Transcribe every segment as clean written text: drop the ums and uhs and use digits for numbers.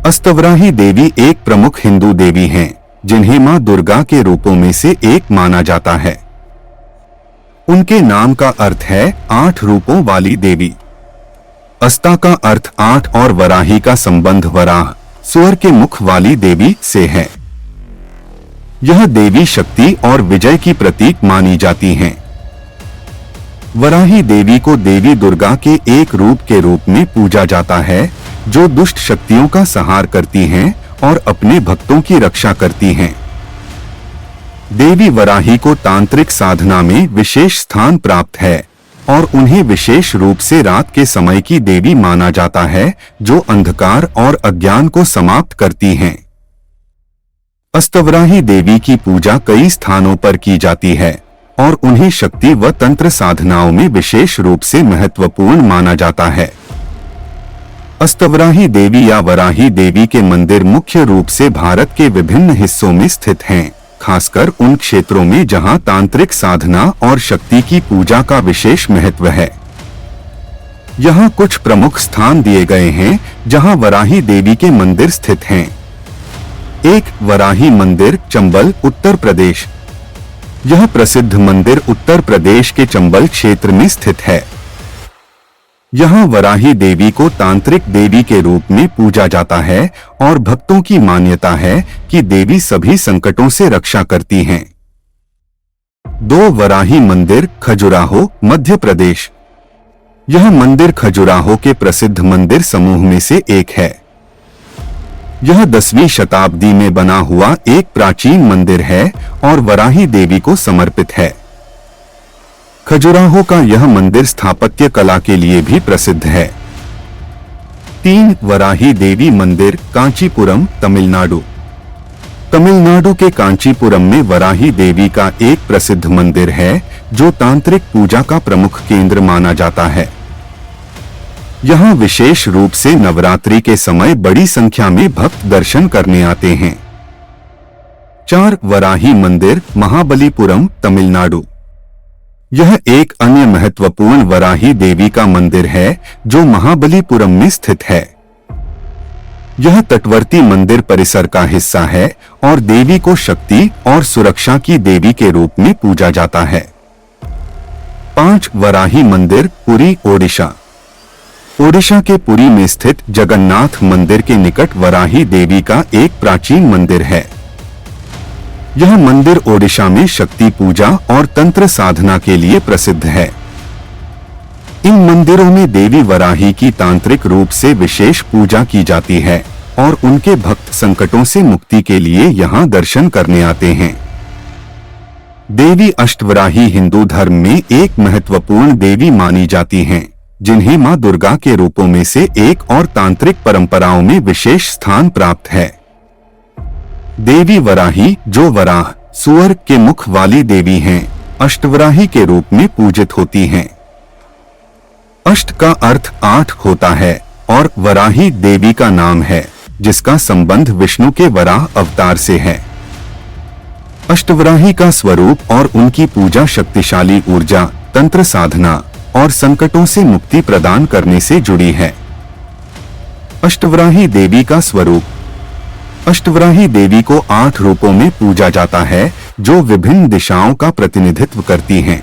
अष्टवराही देवी एक प्रमुख हिंदू देवी हैं, जिन्हें मां दुर्गा के रूपों में से एक माना जाता है। उनके नाम का अर्थ है 8 रूपों वाली देवी। अस्ता का अर्थ 8 और वराही का संबंध वराह, सुअर के मुख वाली देवी से है। यह देवी शक्ति और विजय की प्रतीक मानी जाती हैं। वराही देवी को देवी दुर्गा के एक रूप के रूप में पूजा जाता है, जो दुष्ट शक्तियों का संहार करती हैं और अपने भक्तों की रक्षा करती हैं। देवी वराही को तांत्रिक साधना में विशेष स्थान प्राप्त है और उन्हें विशेष रूप से रात के समय की देवी माना जाता है, जो अंधकार और अज्ञान को समाप्त करती हैं। अष्टवराही देवी की पूजा कई स्थानों पर की जाती है और उन्हें शक्ति व तंत्र साधनाओं में विशेष रूप से महत्वपूर्ण माना जाता है। अष्टवराही देवी या वराही देवी के मंदिर मुख्य रूप से भारत के विभिन्न हिस्सों में स्थित हैं, खासकर उन क्षेत्रों में जहां तांत्रिक साधना और शक्ति की पूजा का विशेष महत्व है। यहां कुछ प्रमुख स्थान दिए गए हैं जहां वराही देवी के मंदिर स्थित हैं। 1. वराही मंदिर, चंबल, उत्तर प्रदेश। यह प्रसिद्ध मंदिर उत्तर प्रदेश के चंबल क्षेत्र में स्थित है। यहाँ वराही देवी को तांत्रिक देवी के रूप में पूजा जाता है और भक्तों की मान्यता है कि देवी सभी संकटों से रक्षा करती हैं। 2. वराही मंदिर, खजुराहो, मध्य प्रदेश। यह मंदिर खजुराहो के प्रसिद्ध मंदिर समूह में से एक है। यह 10वीं शताब्दी में बना हुआ एक प्राचीन मंदिर है और वराही देवी को समर्पित है। खजुराहो का यह मंदिर स्थापत्य कला के लिए भी प्रसिद्ध है। 3. वराही देवी मंदिर, कांचीपुरम, तमिलनाडु। तमिलनाडु के कांचीपुरम में वराही देवी का एक प्रसिद्ध मंदिर है, जो तांत्रिक पूजा का प्रमुख केंद्र माना जाता है। यहाँ विशेष रूप से नवरात्रि के समय बड़ी संख्या में भक्त दर्शन करने आते हैं। 4. वराही मंदिर, महाबलीपुरम, तमिलनाडु। यह एक अन्य महत्वपूर्ण वराही देवी का मंदिर है जो महाबलीपुरम में स्थित है। यह तटवर्ती मंदिर परिसर का हिस्सा है और देवी को शक्ति और सुरक्षा की देवी के रूप में पूजा जाता है। 5. वराही मंदिर, पुरी, ओडिशा। ओडिशा के पुरी में स्थित जगन्नाथ मंदिर के निकट वराही देवी का एक प्राचीन मंदिर है। यह मंदिर ओडिशा में शक्ति पूजा और तंत्र साधना के लिए प्रसिद्ध है। इन मंदिरों में देवी वराही की तांत्रिक रूप से विशेष पूजा की जाती है और उनके भक्त संकटों से मुक्ति के लिए यहाँ दर्शन करने आते हैं। देवी अष्टवराही हिंदू धर्म में एक महत्वपूर्ण देवी मानी जाती हैं, जिन्हें मां दुर्गा के रूपों में से एक और तांत्रिक परंपराओं में विशेष स्थान प्राप्त है। देवी वराही, जो वराह, सुअर के मुख वाली देवी हैं, अष्टवराही के रूप में पूजित होती हैं। अष्ट का अर्थ 8 होता है और वराही देवी का नाम है, जिसका संबंध विष्णु के वराह अवतार से है। अष्टवराही का स्वरूप और उनकी पूजा शक्तिशाली ऊर्जा, तंत्र साधना और संकटों से मुक्ति प्रदान करने से जुड़ी है। अष्टवराही देवी का स्वरूप। अष्टवराही देवी को 8 रूपों में पूजा जाता है, जो विभिन्न दिशाओं का प्रतिनिधित्व करती हैं।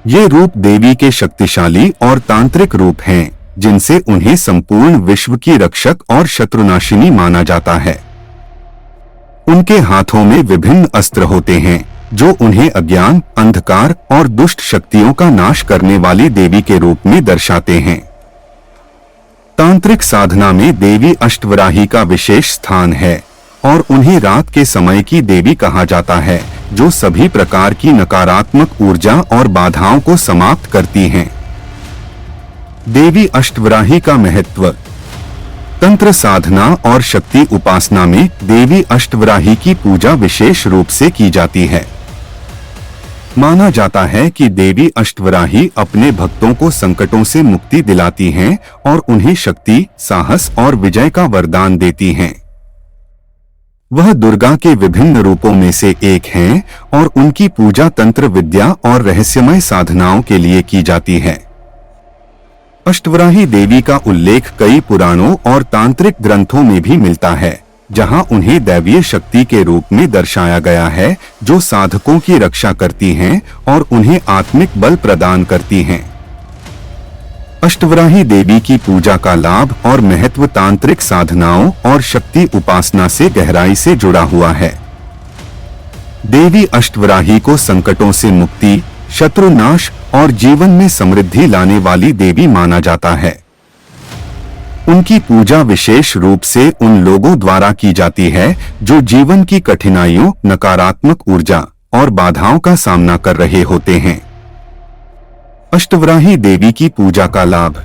ये रूप देवी के शक्तिशाली और तांत्रिक रूप हैं, जिनसे उन्हें संपूर्ण विश्व की रक्षक और शत्रुनाशिनी माना जाता है। उनके हाथों में विभिन्न अस्त्र होते हैं, जो उन्हें अज्ञान, अंधकार और दुष्ट शक्तियों का नाश करने वाली देवी के रूप में दर्शाते हैं। तांत्रिक साधना में देवी अष्टवराही का विशेष स्थान है और उन्हें रात के समय की देवी कहा जाता है, जो सभी प्रकार की नकारात्मक ऊर्जा और बाधाओं को समाप्त करती हैं। देवी अष्टवराही का महत्व। तंत्र साधना और शक्ति उपासना में देवी अष्टवराही की पूजा विशेष रूप से की जाती है। माना जाता है कि देवी अष्टवराही अपने भक्तों को संकटों से मुक्ति दिलाती हैं और उन्हें शक्ति, साहस और विजय का वरदान देती हैं। वह दुर्गा के विभिन्न रूपों में से एक हैं और उनकी पूजा तंत्र विद्या और रहस्यमय साधनाओं के लिए की जाती है। अष्टवराही देवी का उल्लेख कई पुराणों और तांत्रिक ग्रंथों में भी मिलता है, जहां उन्हें दैवीय शक्ति के रूप में दर्शाया गया है, जो साधकों की रक्षा करती हैं और उन्हें आत्मिक बल प्रदान करती हैं। अष्टवराही देवी की पूजा का लाभ और महत्व तांत्रिक साधनाओं और शक्ति उपासना से गहराई से जुड़ा हुआ है। देवी अष्टवराही को संकटों से मुक्ति, शत्रुनाश और जीवन में समृद्धि लाने वाली देवी माना जाता है। उनकी पूजा विशेष रूप से उन लोगों द्वारा की जाती है जो जीवन की कठिनाइयों, नकारात्मक ऊर्जा और बाधाओं का सामना कर रहे होते हैं। अष्टवराही देवी की पूजा का लाभ।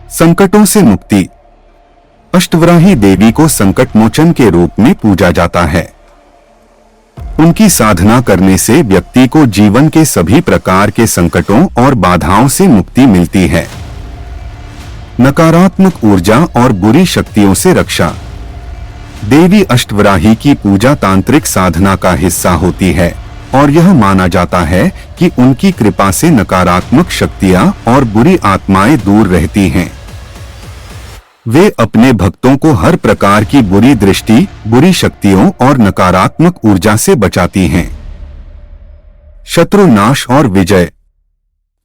संकटों से मुक्ति। अष्टवराही देवी को संकट मोचन के रूप में पूजा जाता है। उनकी साधना करने से व्यक्ति को जीवन के सभी प्रकार के संकटों और बाधाओं से मुक्ति मिलती है। नकारात्मक ऊर्जा और बुरी शक्तियों से रक्षा। देवी अष्टवराही की पूजा तांत्रिक साधना का हिस्सा होती है और यह माना जाता है कि उनकी कृपा से नकारात्मक शक्तियां और बुरी आत्माएं दूर रहती हैं। वे अपने भक्तों को हर प्रकार की बुरी दृष्टि, बुरी शक्तियों और नकारात्मक ऊर्जा से बचाती हैं। शत्रुनाश और विजय।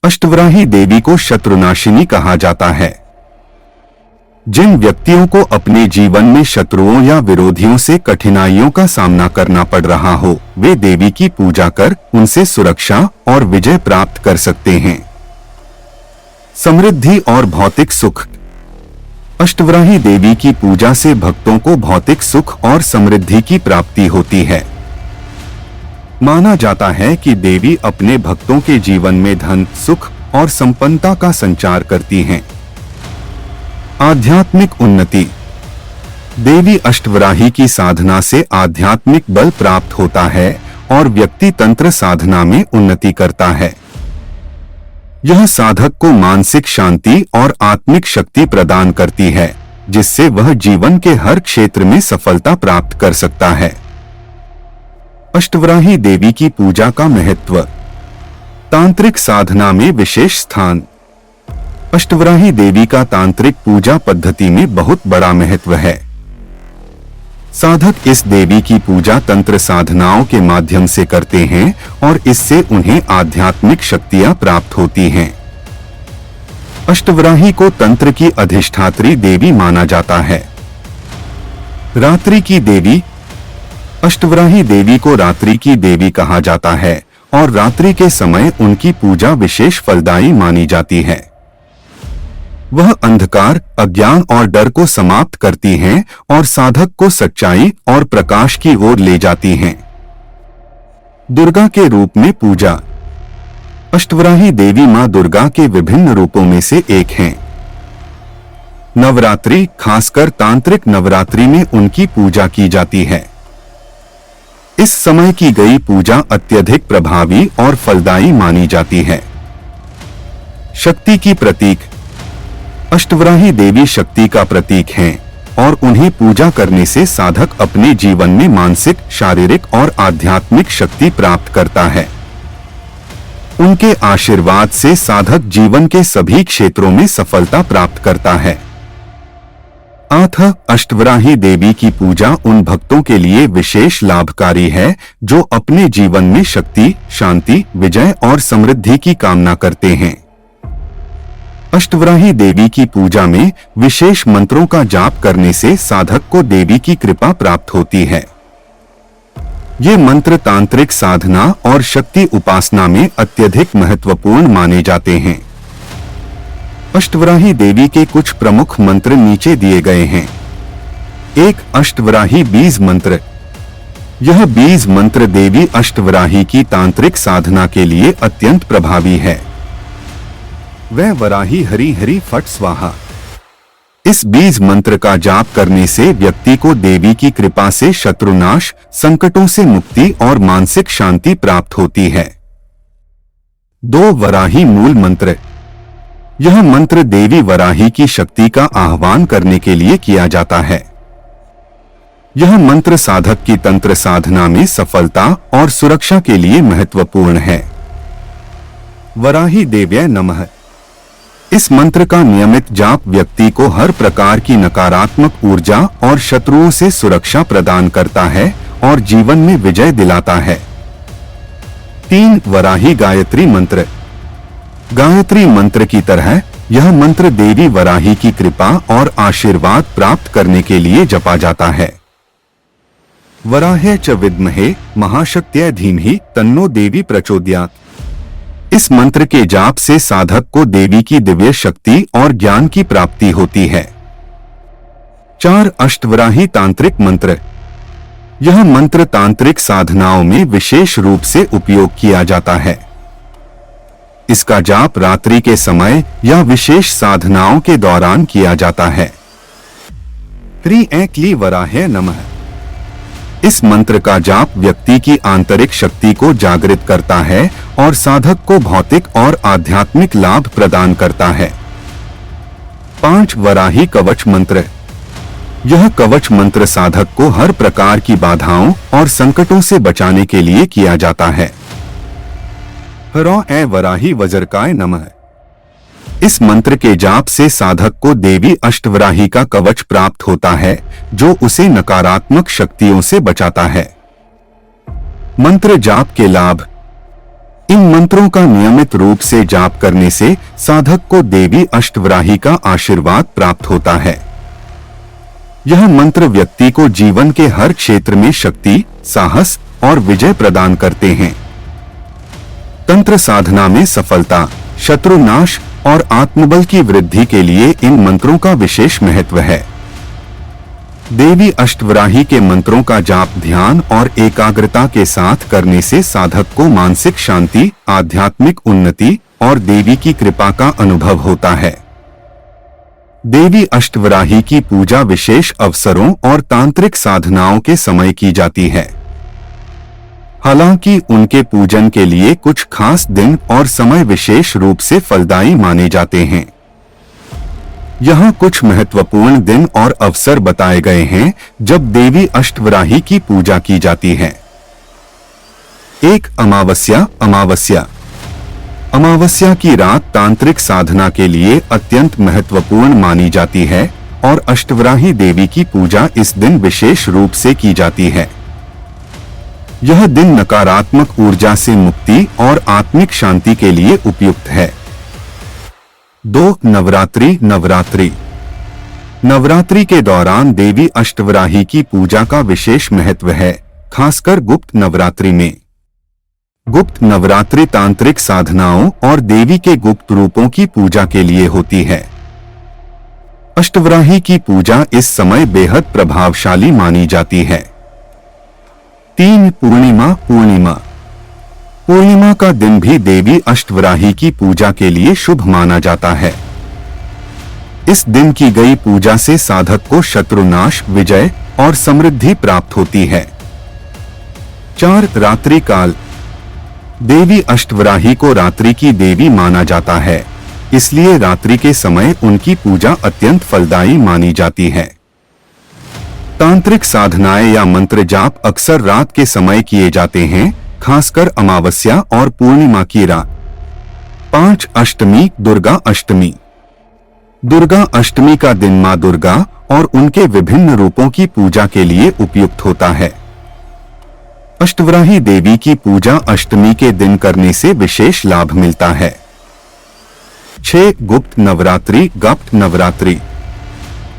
अष्टवराही देवी को शत्रुनाशिनी कहा जाता है। जिन व्यक्तियों को अपने जीवन में शत्रुओं या विरोधियों से कठिनाइयों का सामना करना पड़ रहा हो, वे देवी की पूजा कर उनसे सुरक्षा और विजय प्राप्त कर सकते हैं। समृद्धि और भौतिक सुख। अष्टवराही देवी की पूजा से भक्तों को भौतिक सुख और समृद्धि की प्राप्ति होती है। माना जाता है कि देवी अपने भक्तों के जीवन में धन, सुख और संपन्नता का संचार करती हैं। आध्यात्मिक उन्नति। देवी अष्टवराही की साधना से आध्यात्मिक बल प्राप्त होता है और व्यक्ति तंत्र साधना में उन्नति करता है। यह साधक को मानसिक शांति और आत्मिक शक्ति प्रदान करती है, जिससे वह जीवन के हर क्षेत्र में सफलता प्राप्त कर सकता है। अष्टवराही देवी की पूजा का महत्व। तांत्रिक साधना में विशेष स्थान। अष्टवराही देवी का तांत्रिक पूजा पद्धति में बहुत बड़ा महत्व है। साधक इस देवी की पूजा तंत्र साधनाओं के माध्यम से करते हैं और इससे उन्हें आध्यात्मिक शक्तियां प्राप्त होती हैं। अष्टवराही को तंत्र की अधिष्ठात्री देवी माना जाता है। रात्रि की देवी। अष्टवराही देवी को रात्रि की देवी कहा जाता है और रात्रि के समय उनकी पूजा विशेष फलदायी मानी जाती है। वह अंधकार, अज्ञान और डर को समाप्त करती हैं और साधक को सच्चाई और प्रकाश की ओर ले जाती हैं। दुर्गा के रूप में पूजा। अष्टवराही देवी मां दुर्गा के विभिन्न रूपों में से एक हैं। नवरात्रि, खासकर तांत्रिक नवरात्रि में उनकी पूजा की जाती है। इस समय की गई पूजा अत्यधिक प्रभावी और फलदायी मानी जाती है। शक्ति की प्रतीक। अष्टवराही देवी शक्ति का प्रतीक हैं और उन्हें पूजा करने से साधक अपने जीवन में मानसिक, शारीरिक और आध्यात्मिक शक्ति प्राप्त करता है। उनके आशीर्वाद से साधक जीवन के सभी क्षेत्रों में सफलता प्राप्त करता है। अष्टवराही देवी की पूजा उन भक्तों के लिए विशेष लाभकारी है जो अपने जीवन में शक्ति, शांति, विजय और समृद्धि की कामना करते हैं। अष्टवराही देवी की पूजा में विशेष मंत्रों का जाप करने से साधक को देवी की कृपा प्राप्त होती है। ये मंत्र तांत्रिक साधना और शक्ति उपासना में अत्यधिक महत्वपूर्ण माने जाते हैं। अष्टवराही देवी के कुछ प्रमुख मंत्र नीचे दिए गए हैं। 1. अष्टवराही बीज मंत्र। यह बीज मंत्र देवी अष्टवराही की तांत्रिक साधना के लिए अत्यंत प्रभावी है। वह वराही हरि हरि फट स्वाहा। इस बीज मंत्र का जाप करने से व्यक्ति को देवी की कृपा से शत्रुनाश, संकटों से मुक्ति और मानसिक शांति प्राप्त होती है। 2. वराही मूल मंत्र। यह मंत्र देवी वराही की शक्ति का आह्वान करने के लिए किया जाता है। यह मंत्र साधक की तंत्र साधना में सफलता और सुरक्षा के लिए महत्वपूर्ण है। वराही देव्यै नमः। इस मंत्र का नियमित जाप व्यक्ति को हर प्रकार की नकारात्मक ऊर्जा और शत्रुओं से सुरक्षा प्रदान करता है और जीवन में विजय दिलाता है। 3 वराही गायत्री मंत्र। गायत्री मंत्र की तरह यह मंत्र देवी वराही की कृपा और आशीर्वाद प्राप्त करने के लिए जपा जाता है। वराह्य च विद्महे महाशक्त्यै धीमहि तन्नो देवी प्रचोदयात्। इस मंत्र के जाप से साधक को देवी की दिव्य शक्ति और ज्ञान की प्राप्ति होती है। 4 अष्टवराही तांत्रिक मंत्र। यह मंत्र तांत्रिक साधनाओं में विशेष रूप से उपयोग किया जाता है। इसका जाप रात्रि के समय या विशेष साधनाओं के दौरान किया जाता है। त्रिऐक्ली वराह्य नमः। इस मंत्र का जाप व्यक्ति की आंतरिक शक्ति को जागृत करता है और साधक को भौतिक और आध्यात्मिक लाभ प्रदान करता है। 5 वराही कवच मंत्र। यह कवच मंत्र साधक को हर प्रकार की बाधाओं और संकटों से बचाने के लिए किया जाता है। ह्रौं वराही वज्रकाय नमः। इस मंत्र के जाप से साधक को देवी अष्टवराही का कवच प्राप्त होता है जो उसे नकारात्मक शक्तियों से बचाता है। मंत्र जाप के लाभ। इन मंत्रों का नियमित रूप से जाप करने से साधक को देवी अष्टवराही का आशीर्वाद प्राप्त होता है। यह मंत्र व्यक्ति को जीवन के हर क्षेत्र में शक्ति, साहस और विजय प्रदान करते हैं। तंत्र साधना में सफलता, शत्रु नाश और आत्मबल की वृद्धि के लिए इन मंत्रों का विशेष महत्व है। देवी अष्टवराही के मंत्रों का जाप ध्यान और एकाग्रता के साथ करने से साधक को मानसिक शांति, आध्यात्मिक उन्नति और देवी की कृपा का अनुभव होता है। देवी अष्टवराही की पूजा विशेष अवसरों और तांत्रिक साधनाओं के समय की जाती है। हालांकि उनके पूजन के लिए कुछ खास दिन और समय विशेष रूप से फलदायी माने जाते हैं। यहाँ कुछ महत्वपूर्ण दिन और अवसर बताए गए हैं जब देवी अष्टवराही की पूजा की जाती है। 1 अमावस्या। अमावस्या की रात तांत्रिक साधना के लिए अत्यंत महत्वपूर्ण मानी जाती है और अष्टवराही देवी की पूजा इस दिन विशेष रूप से की जाती है। यह दिन नकारात्मक ऊर्जा से मुक्ति और आत्मिक शांति के लिए उपयुक्त है। 2 नवरात्रि। नवरात्रि के दौरान देवी अष्टवराही की पूजा का विशेष महत्व है, खासकर गुप्त नवरात्रि में। गुप्त नवरात्रि तांत्रिक साधनाओं और देवी के गुप्त रूपों की पूजा के लिए होती है। अष्टवराही की पूजा इस समय बेहद प्रभावशाली मानी जाती है। 3 पूर्णिमा। पूर्णिमा का दिन भी देवी अष्टवराही की पूजा के लिए शुभ माना जाता है। इस दिन की गई पूजा से साधक को शत्रुनाश, विजय और समृद्धि प्राप्त होती है। 4 रात्रि काल। देवी अष्टवराही को रात्रि की देवी माना जाता है, इसलिए रात्रि के समय उनकी पूजा अत्यंत फलदायी मानी जाती है। तांत्रिक साधनाएं या मंत्र जाप अक्सर रात के समय किए जाते हैं, खासकर अमावस्या और पूर्णिमा की रात। 5 अष्टमी। दुर्गा अष्टमी का दिन मां दुर्गा और उनके विभिन्न रूपों की पूजा के लिए उपयुक्त होता है। अष्टवराही देवी की पूजा अष्टमी के दिन करने से विशेष लाभ मिलता है। 6 गुप्त नवरात्रि।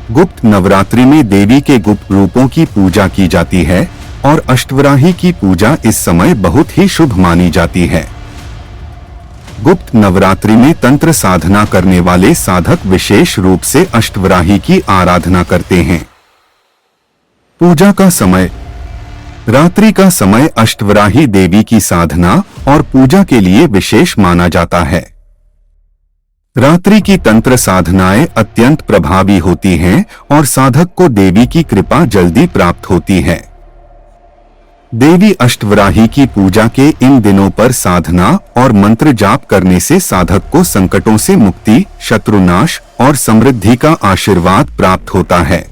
गुप्त नवरात्रि में देवी के गुप्त रूपों की पूजा की जाती है और अष्टवराही की पूजा इस समय बहुत ही शुभ मानी जाती है। गुप्त नवरात्रि में तंत्र साधना करने वाले साधक विशेष रूप से अष्टवराही की आराधना करते हैं। पूजा का समय। रात्रि का समय अष्टवराही देवी की साधना और पूजा के लिए विशेष माना जाता है। रात्रि की तंत्र साधनाएं अत्यंत प्रभावी होती हैं और साधक को देवी की कृपा जल्दी प्राप्त होती है। देवी अष्टवराही की पूजा के इन दिनों पर साधना और मंत्र जाप करने से साधक को संकटों से मुक्ति, शत्रुनाश और समृद्धि का आशीर्वाद प्राप्त होता है।